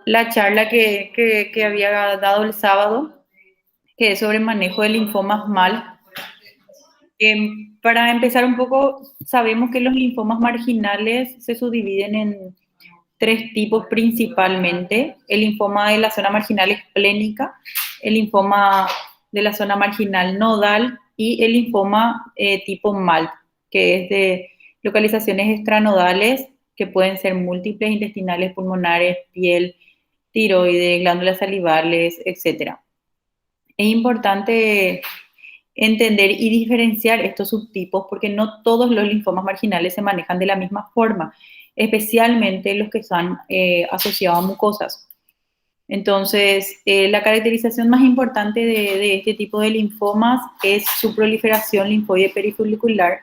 la charla que había dado el sábado, que es sobre manejo de linfomas MAL. Para empezar un poco, sabemos que los linfomas marginales se subdividen en tres tipos principalmente: el linfoma de la zona marginal esplénica, el linfoma de la zona marginal nodal y el linfoma tipo MALT, que es de localizaciones extranodales que pueden ser múltiples, intestinales, pulmonares, piel, tiroides, glándulas salivales, etc. Es importante entender y diferenciar estos subtipos porque no todos los linfomas marginales se manejan de la misma forma, especialmente los que están asociados a mucosas. Entonces, la caracterización más importante de este tipo de linfomas es su proliferación linfoide perifolicular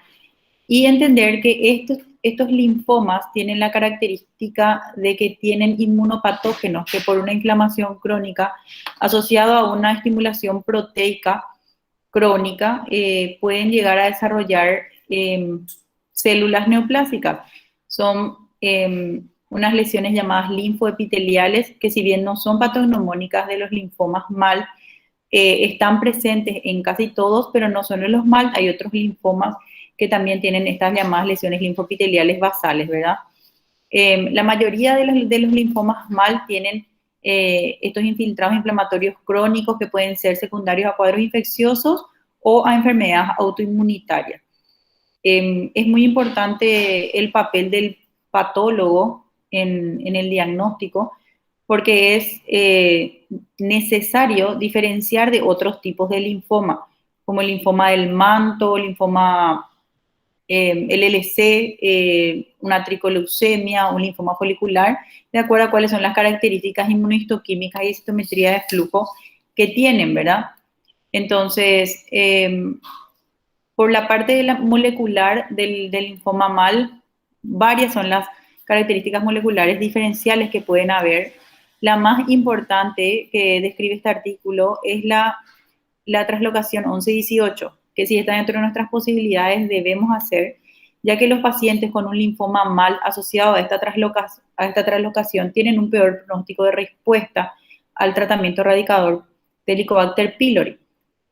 y entender que estos linfomas tienen la característica de que tienen inmunopatógenos que por una inflamación crónica asociada a una estimulación proteica crónica pueden llegar a desarrollar células neoplásicas. Son unas lesiones llamadas linfoepiteliales que, si bien no son patognomónicas de los linfomas MAL, están presentes en casi todos, pero no solo en los MAL, hay otros linfomas que también tienen estas llamadas lesiones linfoepiteliales basales, ¿verdad? La mayoría de los linfomas MAL tienen estos infiltrados inflamatorios crónicos que pueden ser secundarios a cuadros infecciosos o a enfermedades autoinmunitarias. Es muy importante el papel del patólogo en el diagnóstico porque es necesario diferenciar de otros tipos de linfoma, como el linfoma del manto, el linfoma el LLC, una tricoleucemia, un linfoma folicular, de acuerdo a cuáles son las características inmunohistoquímicas y citometría de flujo que tienen, ¿verdad? Entonces, por la parte de la molecular del linfoma MAL, varias son las características moleculares diferenciales que pueden haber. La más importante que describe este artículo es la traslocación 11-18, que si está dentro de nuestras posibilidades debemos hacer, ya que los pacientes con un linfoma MAL asociado a esta traslocación tienen un peor pronóstico de respuesta al tratamiento erradicador del Helicobacter pylori.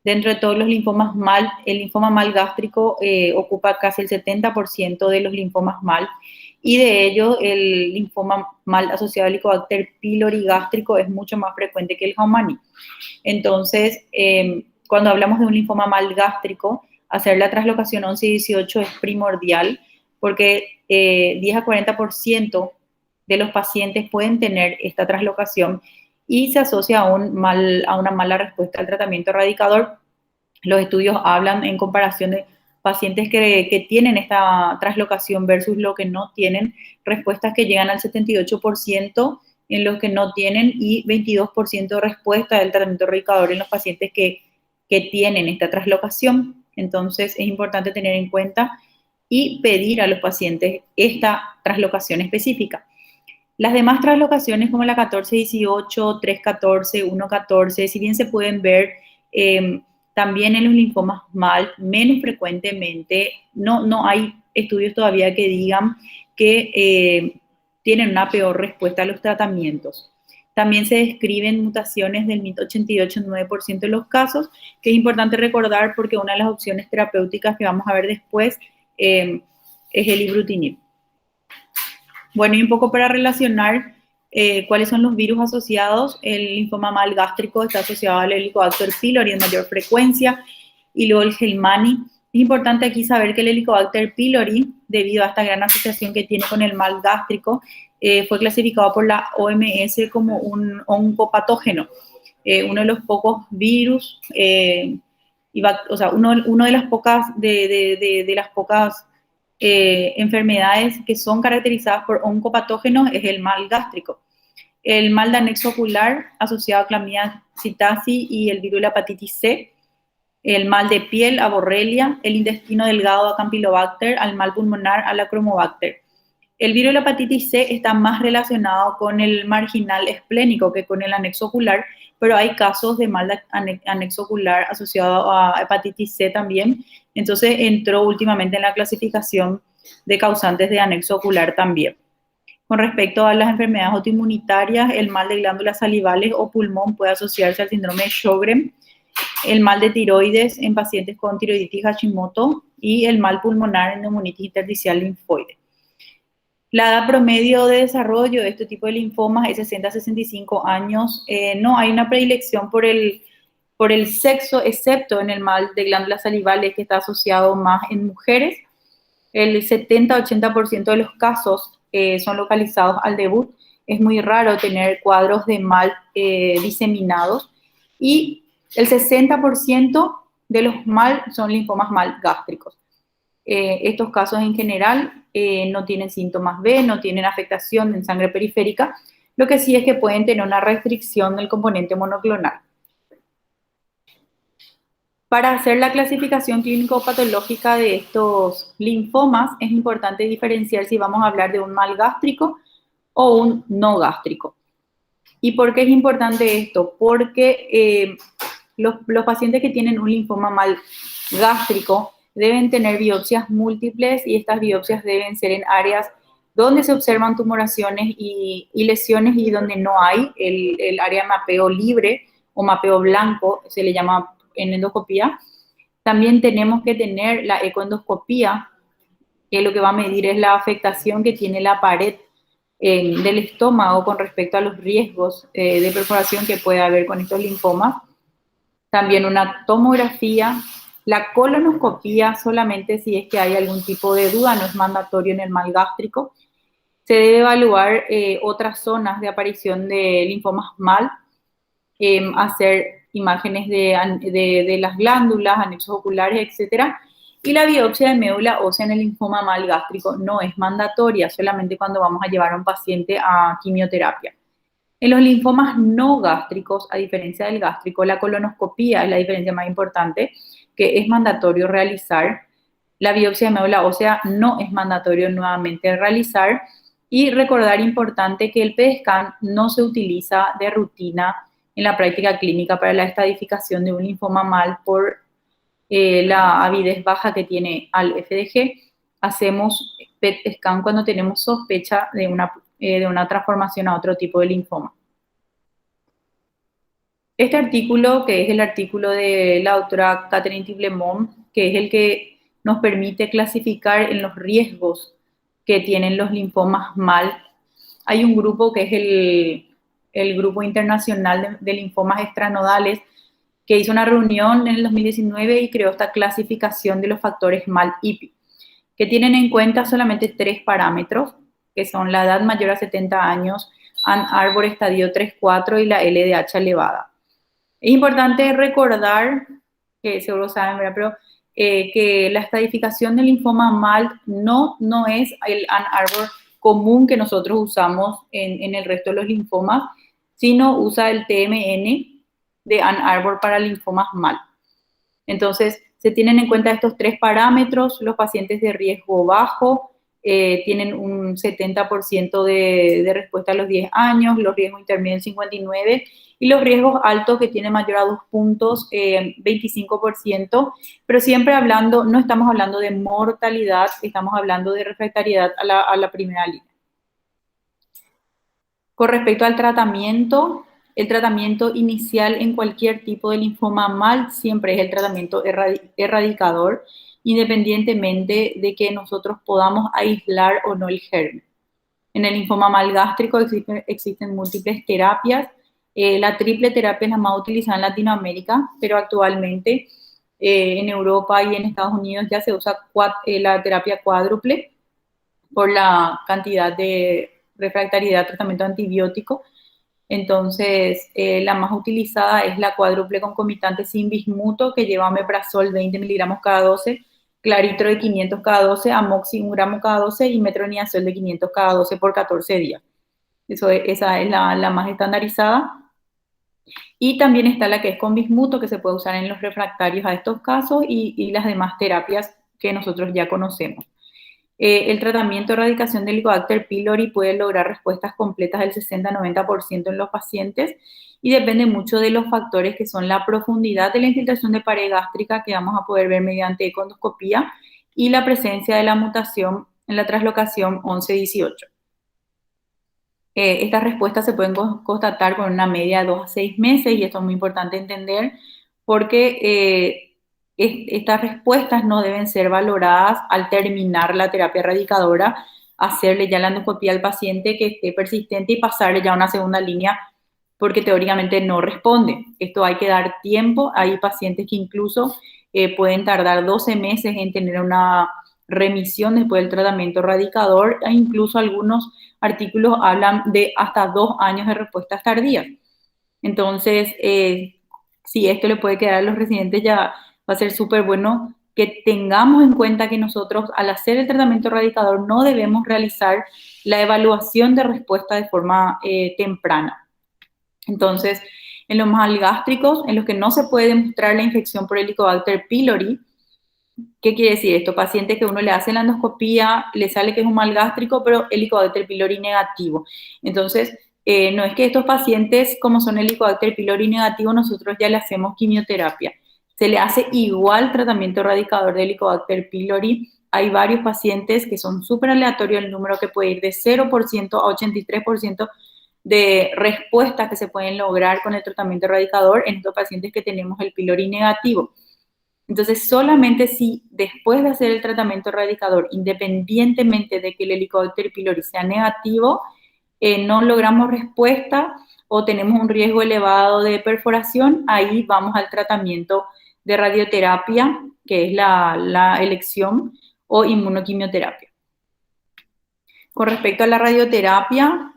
Dentro de todos los linfomas MAL, el linfoma MAL gástrico ocupa casi el 70% de los linfomas MAL, y de ello el linfoma MAL asociado al Helicobacter pylori gástrico es mucho más frecuente que el Haumani. Entonces, cuando hablamos de un linfoma MAL gástrico, hacer la traslocación 11-18 es primordial porque 10 a 40% de los pacientes pueden tener esta traslocación y se asocia a una mala respuesta al tratamiento erradicador. Los estudios hablan en comparación de pacientes que tienen esta traslocación versus los que no tienen, respuestas que llegan al 78% en los que no tienen y 22% de respuesta del tratamiento erradicador en los pacientes que tienen esta traslocación. Entonces es importante tener en cuenta y pedir a los pacientes esta traslocación específica. Las demás traslocaciones como la 14-18, 3-14, 1-14, si bien se pueden ver también en los linfomas MAL, menos frecuentemente, no hay estudios todavía que digan que tienen una peor respuesta a los tratamientos. También se describen mutaciones del MIT 88-9% de los casos, que es importante recordar porque una de las opciones terapéuticas que vamos a ver después es el ibrutinib. Bueno, y un poco para relacionar cuáles son los virus asociados, el linfoma MAL gástrico está asociado al Helicobacter pylori en mayor frecuencia, y luego el Helmani. Es importante aquí saber que el Helicobacter pylori, debido a esta gran asociación que tiene con el MAL gástrico, fue clasificado por la OMS como un oncopatógeno, uno de los pocos virus, o sea, uno de las pocas, de las pocas enfermedades que son caracterizadas por oncopatógenos es el mal gástrico. El mal de anexo ocular asociado a Clamidia psittaci y el virus de la hepatitis C, el mal de piel a Borrelia, el intestino delgado a Campylobacter, al mal pulmonar a la Chromobacter. El virus de la hepatitis C está más relacionado con el marginal esplénico que con el anexo ocular, pero hay casos de mal de anexo ocular asociado a hepatitis C también. Entonces entró últimamente en la clasificación de causantes de anexo ocular también. Con respecto a las enfermedades autoinmunitarias, el mal de glándulas salivales o pulmón puede asociarse al síndrome de Sjögren, el mal de tiroides en pacientes con tiroiditis Hashimoto y el mal pulmonar en neumonitis intersticial linfoide. La edad promedio de desarrollo de este tipo de linfomas es 60 a 65 años. No hay una predilección por el sexo, excepto en el mal de glándulas salivales, que está asociado más en mujeres. El 70-80% de los casos son localizados al debut. Es muy raro tener cuadros de mal diseminados. Y el 60% de los mal son linfomas mal gástricos. Estos casos en general no tienen síntomas B, no tienen afectación en sangre periférica, lo que sí es que pueden tener una restricción del componente monoclonal. Para hacer la clasificación clínico-patológica de estos linfomas es importante diferenciar si vamos a hablar de un mal gástrico o un no gástrico. ¿Y por qué es importante esto? Porque los pacientes que tienen un linfoma mal gástrico deben tener biopsias múltiples y estas biopsias deben ser en áreas donde se observan tumoraciones y lesiones y donde no hay el área de mapeo libre o mapeo blanco, se le llama en endoscopía. También tenemos que tener la ecoendoscopía, que lo que va a medir es la afectación que tiene la pared del estómago con respecto a los riesgos de perforación que puede haber con estos linfomas. También una tomografía, la colonoscopía solamente si es que hay algún tipo de duda, no es mandatorio en el mal gástrico. Se debe evaluar otras zonas de aparición de linfomas mal, hacer imágenes de las glándulas, anexos oculares, etc. Y la biopsia de médula ósea en el linfoma mal gástrico no es mandatoria, solamente cuando vamos a llevar a un paciente a quimioterapia. En los linfomas no gástricos, a diferencia del gástrico, la colonoscopía es la diferencia más importante, que es mandatorio realizar. La biopsia de médula ósea no es mandatorio nuevamente realizar. Y recordar importante que el PET-scan no se utiliza de rutina en la práctica clínica para la estadificación de un linfoma mal por la avidez baja que tiene al FDG. Hacemos PET-scan cuando tenemos sospecha de una transformación a otro tipo de linfoma. Este artículo, que es el artículo de la doctora Catherine Tiblemont, que es el que nos permite clasificar en los riesgos que tienen los linfomas mal. Hay un grupo que es el Grupo Internacional de Linfomas Extranodales, que hizo una reunión en el 2019 y creó esta clasificación de los factores mal-IPI, que tienen en cuenta solamente 3 parámetros, que son la edad mayor a 70 años, Ann Arbor estadio 3-4 y la LDH elevada. Es importante recordar, que seguro saben, ¿verdad? Pero que la estadificación del linfoma mal no es el Ann Arbor común que nosotros usamos en el resto de los linfomas, sino usa el TMN de Ann Arbor para linfomas mal. Entonces, se tienen en cuenta estos 3 parámetros. Los pacientes de riesgo bajo tienen un 70% de respuesta a los 10 años, los riesgos intermedios 59%, y los riesgos altos que tienen mayor a 2 puntos, 25%, pero siempre hablando, no estamos hablando de mortalidad, estamos hablando de refractariedad a la primera línea. Con respecto al tratamiento, el tratamiento inicial en cualquier tipo de linfoma mal siempre es el tratamiento erradicador, independientemente de que nosotros podamos aislar o no el germen. En el linfoma mal gástrico existen múltiples terapias. La triple terapia es la más utilizada en Latinoamérica, pero actualmente en Europa y en Estados Unidos ya se usa la terapia cuádruple por la cantidad de refractariedad, tratamiento antibiótico. Entonces, la más utilizada es la cuádruple concomitante sin bismuto, que lleva omeprazol 20 miligramos cada 12, claritro de 500 cada 12, amoxi 1 gramo cada 12 y metronidazol de 500 cada 12 por 14 días. Esa es la más estandarizada. Y también está la que es con bismuto, que se puede usar en los refractarios a estos casos y las demás terapias que nosotros ya conocemos. El tratamiento de erradicación del Helicobacter pylori puede lograr respuestas completas del 60-90% en los pacientes y depende mucho de los factores que son la profundidad de la infiltración de pared gástrica, que vamos a poder ver mediante econdoscopía, y la presencia de la mutación en la translocación 11-18. Estas respuestas se pueden constatar con una media de 2 a 6 meses y esto es muy importante entender porque estas respuestas no deben ser valoradas al terminar la terapia erradicadora, hacerle ya la endoscopía al paciente que esté persistente y pasarle ya a una segunda línea porque teóricamente no responde. Esto hay que dar tiempo. Hay pacientes que incluso pueden tardar 12 meses en tener una remisión después del tratamiento erradicador e incluso algunos artículos hablan de hasta 2 años de respuestas tardías. Entonces, si esto le puede quedar a los residentes, ya va a ser súper bueno que tengamos en cuenta que nosotros al hacer el tratamiento erradicador no debemos realizar la evaluación de respuesta de forma temprana. Entonces, en los malgástricos, en los que no se puede demostrar la infección por Helicobacter pylori, ¿qué quiere decir esto? Pacientes que uno le hace la endoscopía, le sale que es un mal gástrico, pero Helicobacter pylori negativo. Entonces, no es que estos pacientes, como son Helicobacter pylori negativo, nosotros ya le hacemos quimioterapia. Se le hace igual tratamiento erradicador de Helicobacter pylori. Hay varios pacientes que son súper aleatorios el número que puede ir de 0% a 83% de respuestas que se pueden lograr con el tratamiento erradicador en estos pacientes que tenemos el pylori negativo. Entonces, solamente si después de hacer el tratamiento erradicador, independientemente de que el Helicobacter pylori sea negativo, no logramos respuesta o tenemos un riesgo elevado de perforación, ahí vamos al tratamiento de radioterapia, que es la elección, o inmunoquimioterapia. Con respecto a la radioterapia,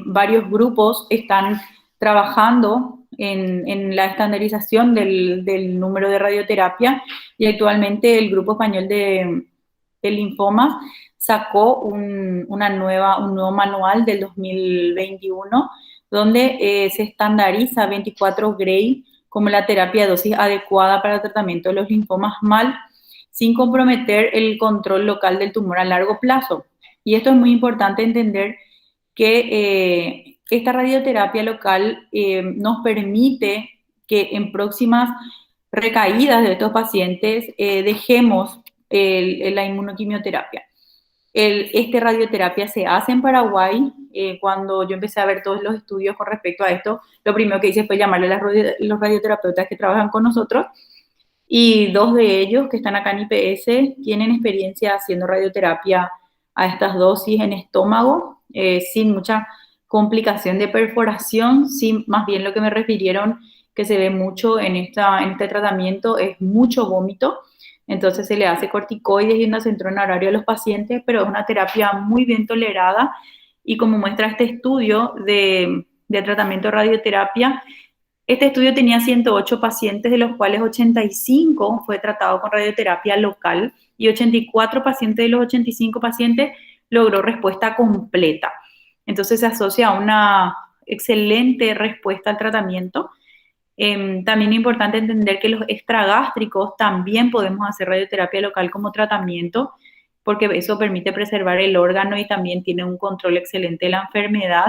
varios grupos están trabajando en la estandarización del número de radioterapia y actualmente el Grupo Español de Linfomas sacó un nuevo manual del 2021 donde se estandariza 24 Gray como la terapia de dosis adecuada para el tratamiento de los linfomas MAL sin comprometer el control local del tumor a largo plazo. Y esto es muy importante entender que esta radioterapia local nos permite que en próximas recaídas de estos pacientes dejemos la inmunoquimioterapia. Esta radioterapia se hace en Paraguay. Cuando yo empecé a ver todos los estudios con respecto a esto, lo primero que hice fue llamarle a los radioterapeutas que trabajan con nosotros y 2 de ellos que están acá en IPS tienen experiencia haciendo radioterapia a estas dosis en estómago, sin mucha complicación de perforación, sin, más bien lo que me refirieron que se ve mucho en este tratamiento es mucho vómito, entonces se le hace corticoides y una centrona horaria a los pacientes, pero es una terapia muy bien tolerada y como muestra este estudio de tratamiento de radioterapia, este estudio tenía 108 pacientes, de los cuales 85 fue tratado con radioterapia local y 84 pacientes de los 85 pacientes logró respuesta completa. Entonces se asocia a una excelente respuesta al tratamiento. También es importante entender que los extragástricos también podemos hacer radioterapia local como tratamiento porque eso permite preservar el órgano y también tiene un control excelente de la enfermedad.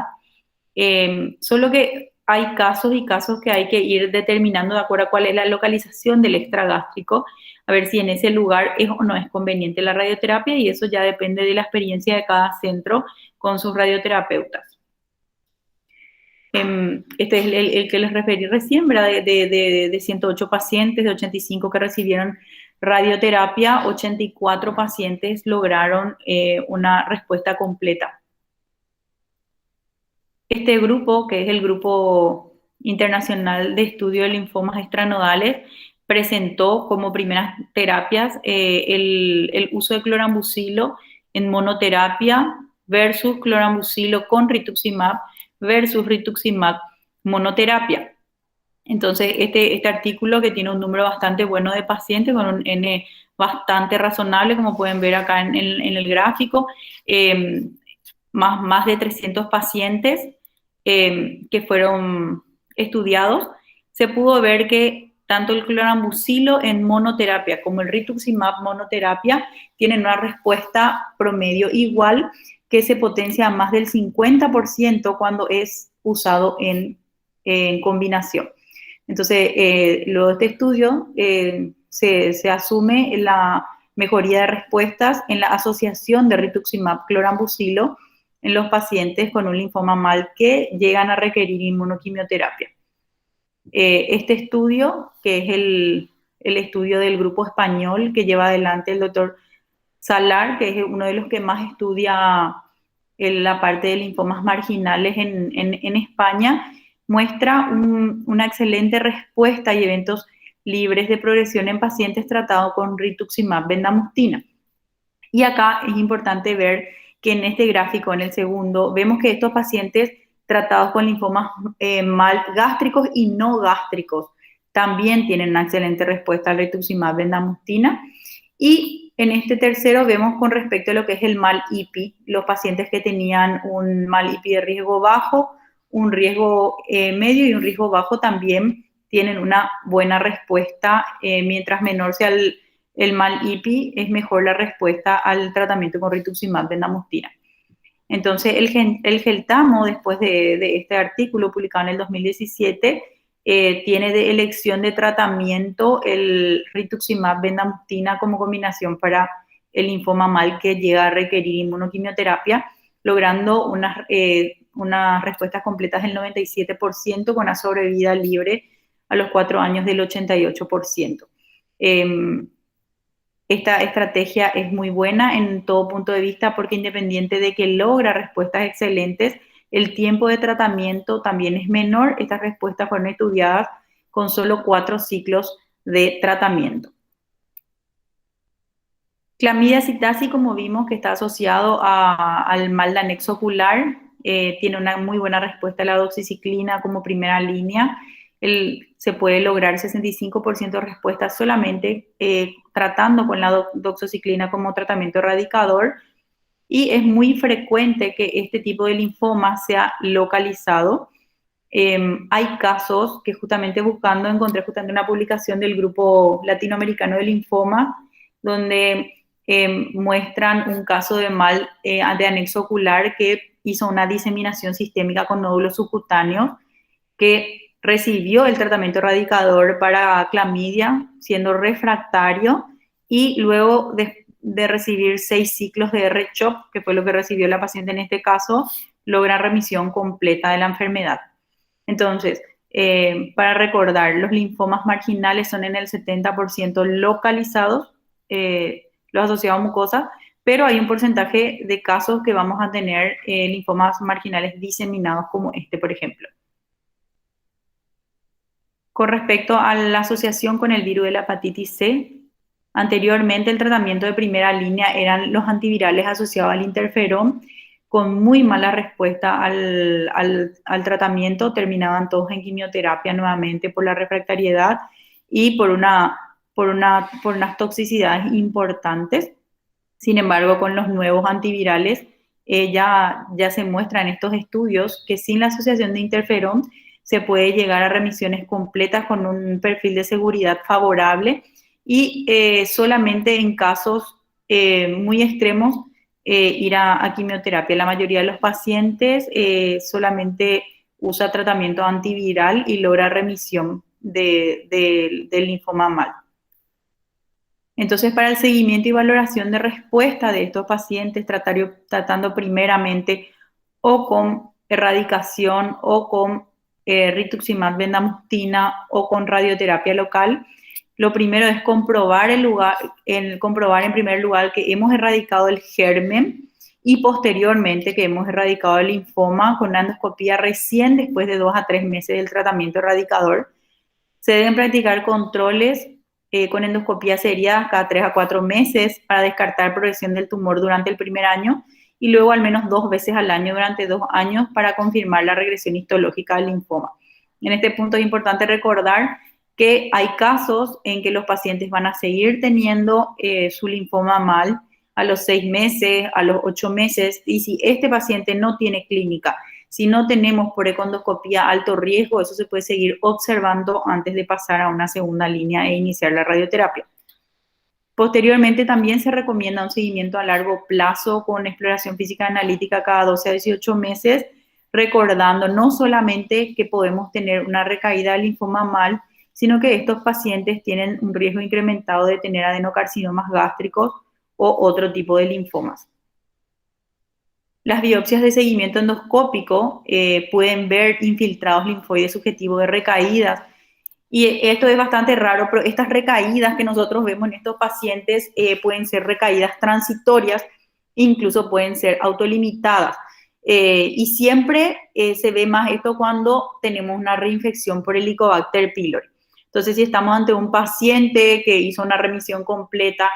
Solo que hay casos y casos que hay que ir determinando de acuerdo a cuál es la localización del extragástrico, a ver si en ese lugar es o no es conveniente la radioterapia y eso ya depende de la experiencia de cada centro con sus radioterapeutas. Este es el que les referí recién, ¿verdad? De 108 pacientes, de 85 que recibieron radioterapia, 84 pacientes lograron una respuesta completa. Este grupo, que es el Grupo Internacional de Estudio de Linfomas Extranodales, presentó como primeras terapias el uso de clorambucilo en monoterapia versus clorambucilo con rituximab versus rituximab monoterapia. Entonces, este artículo que tiene un número bastante bueno de pacientes con un N bastante razonable, como pueden ver acá en el gráfico, más de 300 pacientes que fueron estudiados, se pudo ver que tanto el clorambucilo en monoterapia como el rituximab monoterapia tienen una respuesta promedio igual que se potencia a más del 50% cuando es usado en combinación. Entonces, luego de este estudio se asume la mejoría de respuestas en la asociación de rituximab clorambucilo en los pacientes con un linfoma MAL que llegan a requerir inmunoquimioterapia. Este estudio, que es el estudio del grupo español que lleva adelante el doctor Salar, que es uno de los que más estudia la parte de linfomas marginales en España, muestra una excelente respuesta y eventos libres de progresión en pacientes tratados con rituximab bendamustina. Y acá es importante ver que en este gráfico, en el segundo, vemos que estos pacientes tratados con linfomas mal gástricos y no gástricos también tienen una excelente respuesta al rituximab bendamustina. Y en este tercero vemos con respecto a lo que es el mal IPI, los pacientes que tenían un mal IPI de riesgo bajo, un riesgo medio y un riesgo bajo también tienen una buena respuesta. Mientras menor sea el mal IPI, es mejor la respuesta al tratamiento con rituximab bendamustina. Entonces, el GELTAMO, después de este artículo publicado en el 2017, tiene de elección de tratamiento el rituximab bendamustina como combinación para el linfoma MAL que llega a requerir inmunoquimioterapia, logrando unas respuestas completas del 97% con una sobrevida libre a los 4 años del 88%. Esta estrategia es muy buena en todo punto de vista porque independiente de que logra respuestas excelentes, el tiempo de tratamiento también es menor. Estas respuestas fueron estudiadas con solo 4 ciclos de tratamiento. Clamidia psittaci, como vimos, que está asociado al mal de anexo ocular, tiene una muy buena respuesta a la doxiciclina como primera línea. Se puede lograr 65% de respuesta solamente tratando con la doxiciclina como tratamiento erradicador, y es muy frecuente que este tipo de linfoma sea localizado. Hay casos que justamente encontré justamente una publicación del Grupo Latinoamericano de Linfoma, donde muestran un caso de mal de anexo ocular que hizo una diseminación sistémica con nódulos subcutáneos, que recibió el tratamiento erradicador para clamidia siendo refractario, y luego de recibir 6 ciclos de R-CHOP, que fue lo que recibió la paciente en este caso, logra remisión completa de la enfermedad. Entonces, para recordar, los linfomas marginales son en el 70% localizados, los asociados a mucosa, pero hay un porcentaje de casos que vamos a tener linfomas marginales diseminados como este, por ejemplo. Con respecto a la asociación con el virus de la hepatitis C, anteriormente el tratamiento de primera línea eran los antivirales asociados al interferón, con muy mala respuesta al tratamiento, terminaban todos en quimioterapia nuevamente por la refractariedad y por unas toxicidades importantes. Sin embargo, con los nuevos antivirales ya se muestra en estos estudios que sin la asociación de interferón se puede llegar a remisiones completas con un perfil de seguridad favorable, y solamente en casos muy extremos ir a quimioterapia. La mayoría de los pacientes solamente usa tratamiento antiviral y logra remisión del linfoma MAL. Entonces, para el seguimiento y valoración de respuesta de estos pacientes, tratando primeramente o con erradicación o con rituximab bendamustina o con radioterapia local, lo primero es comprobar en primer lugar que hemos erradicado el germen, y posteriormente que hemos erradicado el linfoma con una endoscopía recién después de 2 a 3 meses del tratamiento erradicador. Se deben practicar controles con endoscopía seriada cada 3 a 4 meses para descartar progresión del tumor durante el primer año, y luego al menos 2 veces al año durante 2 años para confirmar la regresión histológica del linfoma. En este punto es importante recordar que hay casos en que los pacientes van a seguir teniendo su linfoma MAL a los 6 meses, a los 8 meses, y si este paciente no tiene clínica, si no tenemos por econdoscopía alto riesgo, eso se puede seguir observando antes de pasar a una segunda línea e iniciar la radioterapia. Posteriormente también se recomienda un seguimiento a largo plazo con exploración física analítica cada 12 a 18 meses, recordando no solamente que podemos tener una recaída del linfoma MAL, sino que estos pacientes tienen un riesgo incrementado de tener adenocarcinomas gástricos o otro tipo de linfomas. Las biopsias de seguimiento endoscópico pueden ver infiltrados linfoides subjetivos de recaídas. Y esto es bastante raro, pero estas recaídas que nosotros vemos en estos pacientes pueden ser recaídas transitorias, incluso pueden ser autolimitadas. Y siempre se ve más esto cuando tenemos una reinfección por Helicobacter pylori. Entonces, si estamos ante un paciente que hizo una remisión completa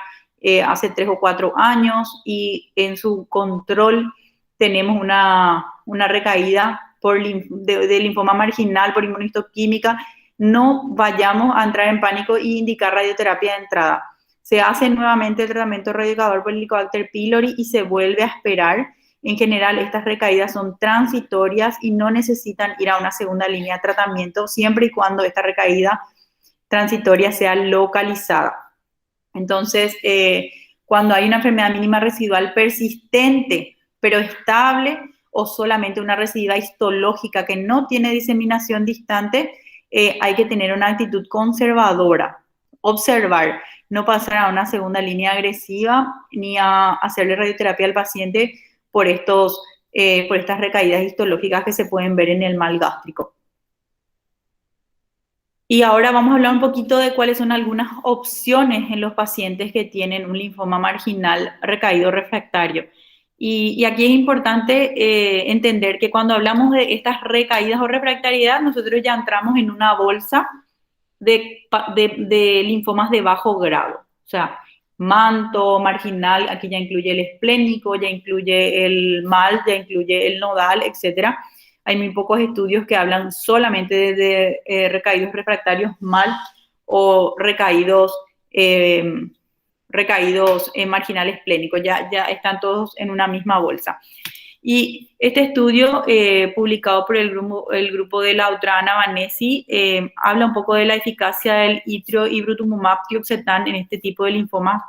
hace 3 o 4 años y en su control tenemos una recaída de linfoma marginal por inmunohistoquímica, no vayamos a entrar en pánico y indicar radioterapia de entrada. Se hace nuevamente el tratamiento radioindicador por Helicobacter pylori y se vuelve a esperar. En general, estas recaídas son transitorias y no necesitan ir a una segunda línea de tratamiento, siempre y cuando esta recaída transitoria sea localizada. Entonces, cuando hay una enfermedad mínima residual persistente, pero estable, o solamente una recidiva histológica que no tiene diseminación distante, hay que tener una actitud conservadora, observar, no pasar a una segunda línea agresiva ni a hacerle radioterapia al paciente por estas recaídas histológicas que se pueden ver en el mal gástrico. Y ahora vamos a hablar un poquito de cuáles son algunas opciones en los pacientes que tienen un linfoma marginal recaído refractario. Y aquí es importante entender que cuando hablamos de estas recaídas o refractariedad, nosotros ya entramos en una bolsa de linfomas de bajo grado. O sea, manto, marginal, aquí ya incluye el esplénico, ya incluye el mal, ya incluye el nodal, etcétera. Hay muy pocos estudios que hablan solamente de recaídos refractarios mal o recaídos marginal esplénicos. Ya están todos en una misma bolsa. Y este estudio, publicado por el grupo de Lautrana Vanesi, habla un poco de la eficacia del itriobrutumumab tioxetán en este tipo de linfomas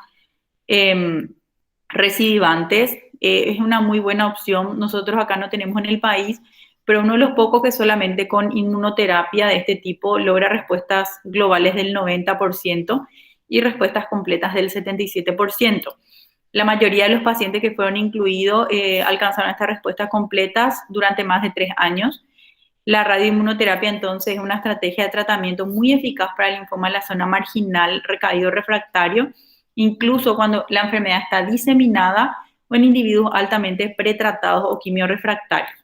recidivantes. Es una muy buena opción. Nosotros acá no tenemos en el país, pero uno de los pocos que solamente con inmunoterapia de este tipo logra respuestas globales del 90% y respuestas completas del 77%. La mayoría de los pacientes que fueron incluidos alcanzaron estas respuestas completas durante más de 3 años. La radioinmunoterapia, entonces, es una estrategia de tratamiento muy eficaz para el linfoma de la zona marginal recaído refractario, incluso cuando la enfermedad está diseminada o en individuos altamente pretratados o quimiorrefractarios.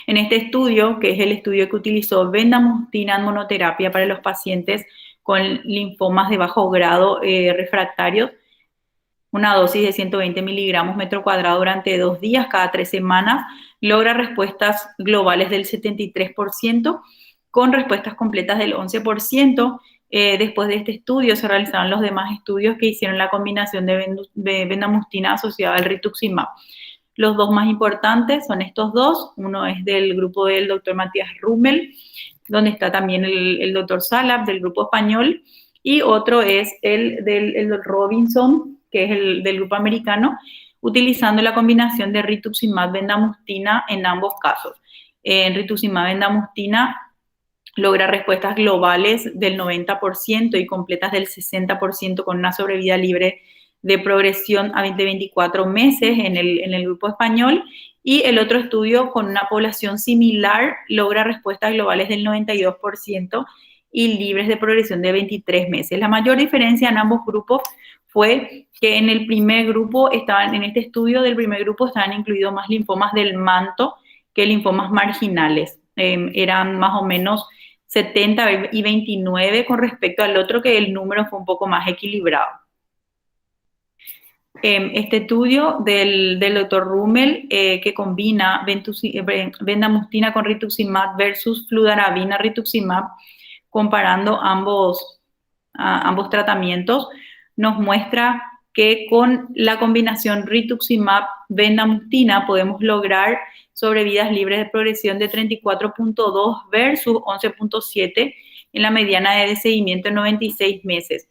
En este estudio, que es el estudio que utilizó bendamustina en monoterapia para los pacientes con linfomas de bajo grado refractarios, una dosis de 120 miligramos metro cuadrado durante 2 días, cada 3 semanas, logra respuestas globales del 73%, con respuestas completas del 11%. Después de este estudio se realizaron los demás estudios que hicieron la combinación de bendamustina asociada al rituximab. Los dos más importantes son estos dos. Uno es del grupo del doctor Matías Rummel, donde está también el doctor Salab del grupo español, y otro es el del Robinson, que es el del grupo americano, utilizando la combinación de rituximab-bendamustina en ambos casos. En rituximab-bendamustina logra respuestas globales del 90% y completas del 60% con una sobrevida libre de progresión a 24 meses en el grupo español, y el otro estudio con una población similar logra respuestas globales del 92% y libres de progresión de 23 meses. La mayor diferencia en ambos grupos fue que en el primer grupo en este estudio del primer grupo estaban incluidos más linfomas del manto que linfomas marginales. Eran más o menos 70 y 29 con respecto al otro, que el número fue un poco más equilibrado. Este estudio del doctor Rummel, que combina bendamustina con rituximab versus fludarabina rituximab, comparando ambos tratamientos, nos muestra que con la combinación rituximab-bendamustina podemos lograr sobrevidas libres de progresión de 34.2 versus 11.7 en la mediana de seguimiento en 96 meses.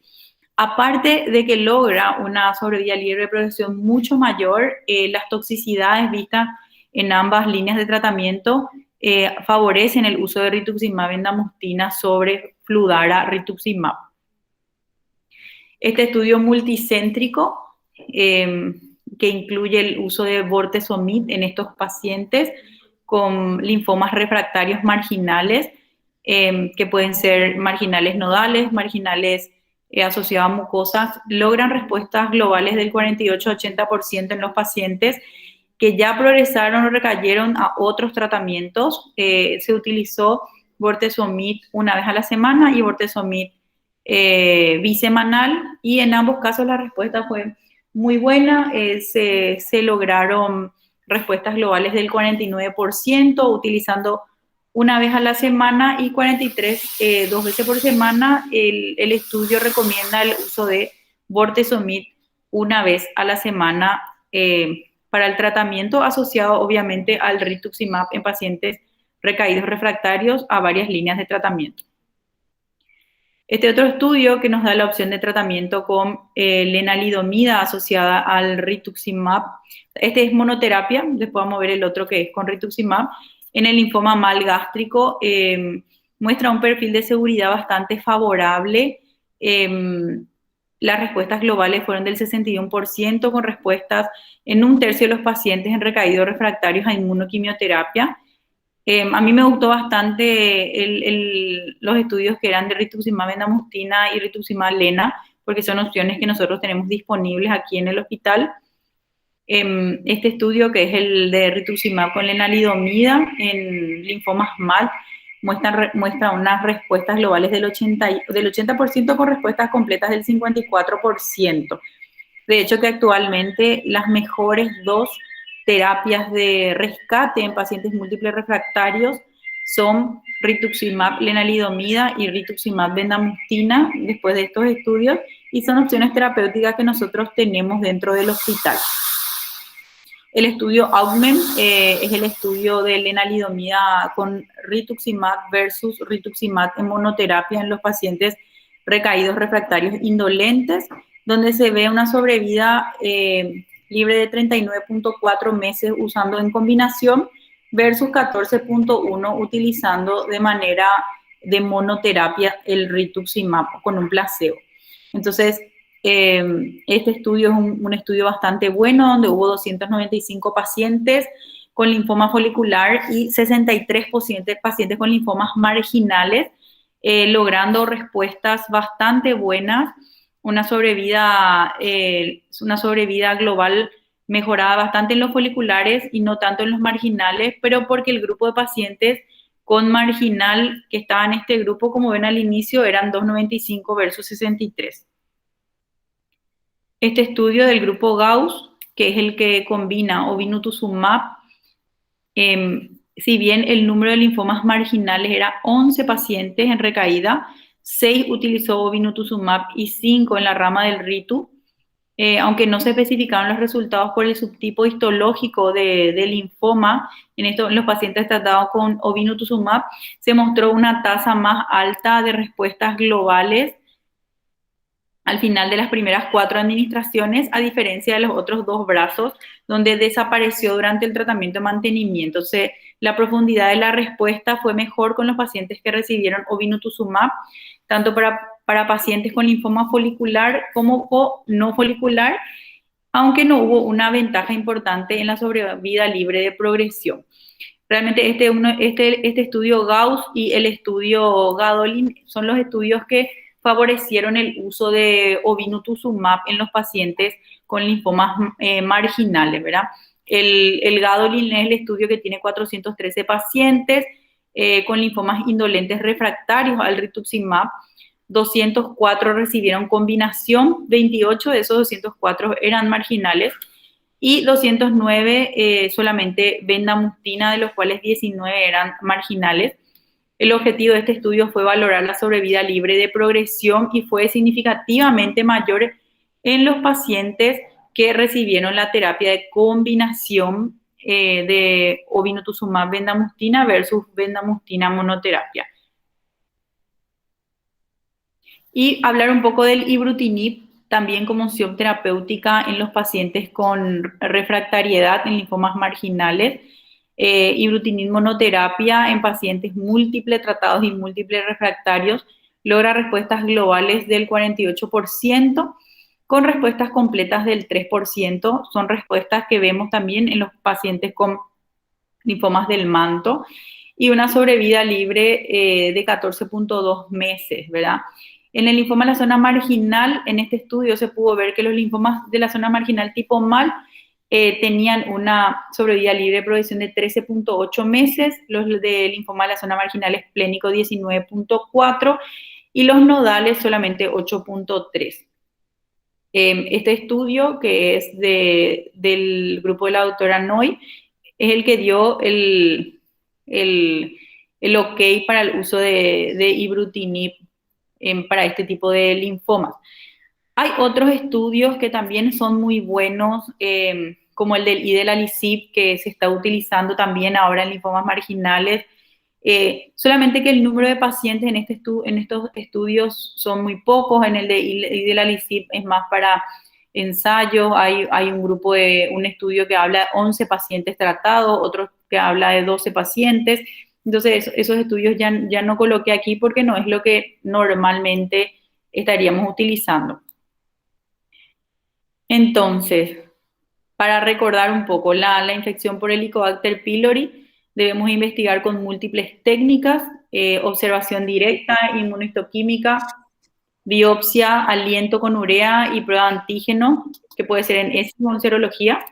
Aparte de que logra una sobrevida libre de progresión mucho mayor, las toxicidades vistas en ambas líneas de tratamiento favorecen el uso de rituximab-bendamustina sobre Fludara rituximab. Este estudio multicéntrico que incluye el uso de bortezomib en estos pacientes con linfomas refractarios marginales, que pueden ser marginales nodales, marginales asociados a mucosas, logran respuestas globales del 48-80% en los pacientes que ya progresaron o recayeron a otros tratamientos. Se utilizó bortezomib una vez a la semana y bortezomib bisemanal, y en ambos casos la respuesta fue muy buena. Se lograron respuestas globales del 49% utilizando una vez a la semana, y 43 dos veces por semana. El estudio recomienda el uso de bortezomib una vez a la semana para el tratamiento asociado obviamente al rituximab en pacientes recaídos refractarios a varias líneas de tratamiento. Este otro estudio que nos da la opción de tratamiento con lenalidomida asociada al rituximab, este es monoterapia, después vamos a ver el otro que es con rituximab, en el linfoma mal gástrico, muestra un perfil de seguridad bastante favorable. Las respuestas globales fueron del 61%, con respuestas en un tercio de los pacientes en recaídos refractarios a inmunoquimioterapia. A mí me gustó bastante los estudios que eran de rituximab bendamustine y rituximab lena, porque son opciones que nosotros tenemos disponibles aquí en el hospital. Este estudio, que es el de rituximab con lenalidomida en linfomas MAL, muestra unas respuestas globales del 80% con respuestas completas del 54%. De hecho, que actualmente las mejores dos terapias de rescate en pacientes múltiples refractarios son rituximab lenalidomida y rituximab bendamustine después de estos estudios, y son opciones terapéuticas que nosotros tenemos dentro del hospital. El estudio AUGMENT es el estudio de lenalidomida con rituximab versus rituximab en monoterapia en los pacientes recaídos refractarios indolentes, donde se ve una sobrevida libre de 39.4 meses usando en combinación versus 14.1 utilizando de manera de monoterapia el rituximab con un placebo. Entonces, este estudio es un estudio bastante bueno, donde hubo 295 pacientes con linfoma folicular y 63 pacientes con linfomas marginales, logrando respuestas bastante buenas, una sobrevida global mejorada bastante en los foliculares y no tanto en los marginales, pero porque el grupo de pacientes con marginal que estaba en este grupo, como ven al inicio, eran 295 versus 63. Este estudio del grupo Gauss, que es el que combina obinutuzumab, si bien el número de linfomas marginales era 11 pacientes en recaída, 6 utilizó obinutuzumab y 5 en la rama del ritu, aunque no se especificaron los resultados por el subtipo histológico de linfoma. En los pacientes tratados con obinutuzumab se mostró una tasa más alta de respuestas globales al final de las primeras 4 administraciones, a diferencia de los otros 2 brazos, donde desapareció durante el tratamiento de mantenimiento. Entonces, la profundidad de la respuesta fue mejor con los pacientes que recibieron obinutuzumab, tanto para pacientes con linfoma folicular como no folicular, aunque no hubo una ventaja importante en la sobrevida libre de progresión. Realmente este estudio Gauss y el estudio Gadolin son los estudios que favorecieron el uso de obinutuzumab en los pacientes con linfomas marginales, ¿verdad? El Gadolin es el estudio que tiene 413 pacientes con linfomas indolentes refractarios al rituximab. 204 recibieron combinación, 28 de esos 204 eran marginales y 209 solamente bendamustine, de los cuales 19 eran marginales. El objetivo de este estudio fue valorar la sobrevida libre de progresión y fue significativamente mayor en los pacientes que recibieron la terapia de combinación de obinutuzumab bendamustine versus bendamustine monoterapia. Y hablar un poco del ibrutinib, también como opción terapéutica en los pacientes con refractariedad en linfomas marginales. Ibrutinib monoterapia en pacientes múltiples tratados y múltiples refractarios logra respuestas globales del 48%. con respuestas completas del 3%. Son respuestas que vemos también en los pacientes con linfomas del manto, y una sobrevida libre de 14.2 meses, ¿verdad? En el linfoma de la zona marginal, en este estudio se pudo ver que los linfomas de la zona marginal tipo MAL tenían una sobrevida libre de progresión de 13.8 meses, los de linfoma de la zona marginal esplénico 19.4 y los nodales solamente 8.3. Este estudio, que es del grupo de la doctora Noy, es el que dio el ok para el uso de ibrutinib para este tipo de linfomas. Hay otros estudios que también son muy buenos, como el del idelalisib, que se está utilizando también ahora en linfomas marginales. Solamente que el número de pacientes en estos estudios son muy pocos. En el de idelalisib es más para ensayos. Hay un estudio que habla de 11 pacientes tratados, otro que habla de 12 pacientes. Entonces, esos estudios ya no coloqué aquí porque no es lo que normalmente estaríamos utilizando. Entonces, para recordar un poco, la infección por Helicobacter pylori debemos investigar con múltiples técnicas: observación directa, inmunohistoquímica, biopsia, aliento con urea y prueba de antígeno, que puede ser en heces o en serología,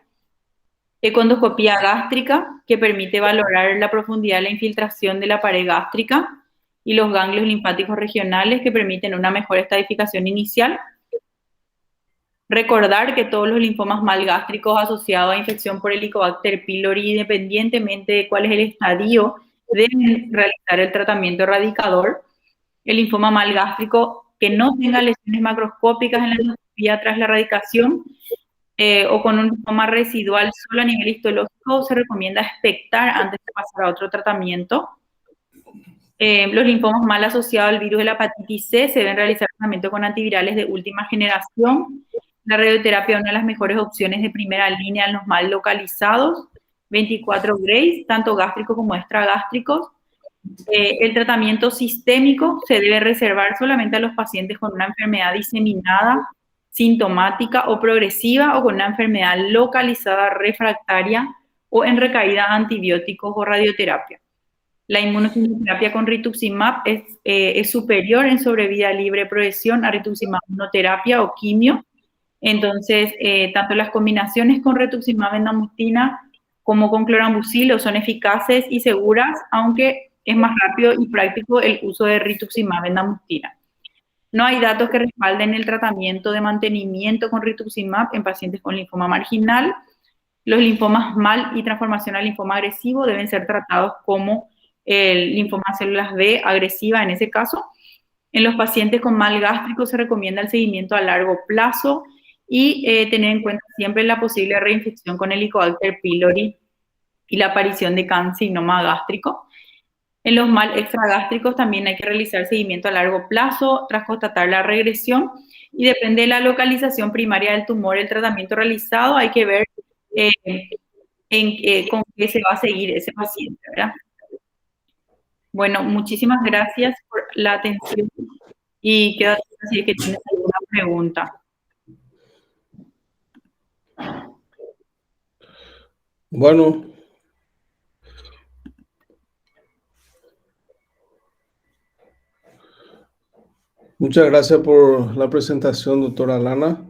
endoscopía gástrica, que permite valorar la profundidad de la infiltración de la pared gástrica, y los ganglios linfáticos regionales, que permiten una mejor estadificación inicial. Recordar que todos los linfomas malgástricos asociados a infección por Helicobacter pylori, independientemente de cuál es el estadio, deben realizar el tratamiento erradicador. El linfoma malgástrico que no tenga lesiones macroscópicas en la endoscopía tras la erradicación o con un linfoma residual solo a nivel histológico, se recomienda expectar antes de pasar a otro tratamiento. Los linfomas mal asociados al virus de la hepatitis C se deben realizar tratamiento con antivirales de última generación. La radioterapia es una de las mejores opciones de primera línea en los mal localizados. 24 Grays, tanto gástricos como extragástricos. El tratamiento sistémico se debe reservar solamente a los pacientes con una enfermedad diseminada, sintomática o progresiva, o con una enfermedad localizada refractaria o en recaída a antibióticos o radioterapia. La inmunoquimioterapia con rituximab es superior en sobrevida libre de progresión a rituximab monoterapia o quimio. Entonces, tanto las combinaciones con rituximab bendamustine como con clorambucilo son eficaces y seguras, aunque es más rápido y práctico el uso de rituximab bendamustine. No hay datos que respalden el tratamiento de mantenimiento con rituximab en pacientes con linfoma marginal. Los linfomas mal y transformación al linfoma agresivo deben ser tratados como el linfoma células B agresiva en ese caso. En los pacientes con mal gástrico se recomienda el seguimiento a largo plazo y tener en cuenta siempre la posible reinfección con Helicobacter pylori y la aparición de carcinoma gástrico. En los mal extragástricos también hay que realizar seguimiento a largo plazo tras constatar la regresión, y depende de la localización primaria del tumor, el tratamiento realizado. Hay que ver con qué se va a seguir ese paciente, ¿verdad? Bueno, muchísimas gracias por la atención y quedo atenta si es que tienes alguna pregunta. Bueno, muchas gracias por la presentación, doctora Lana.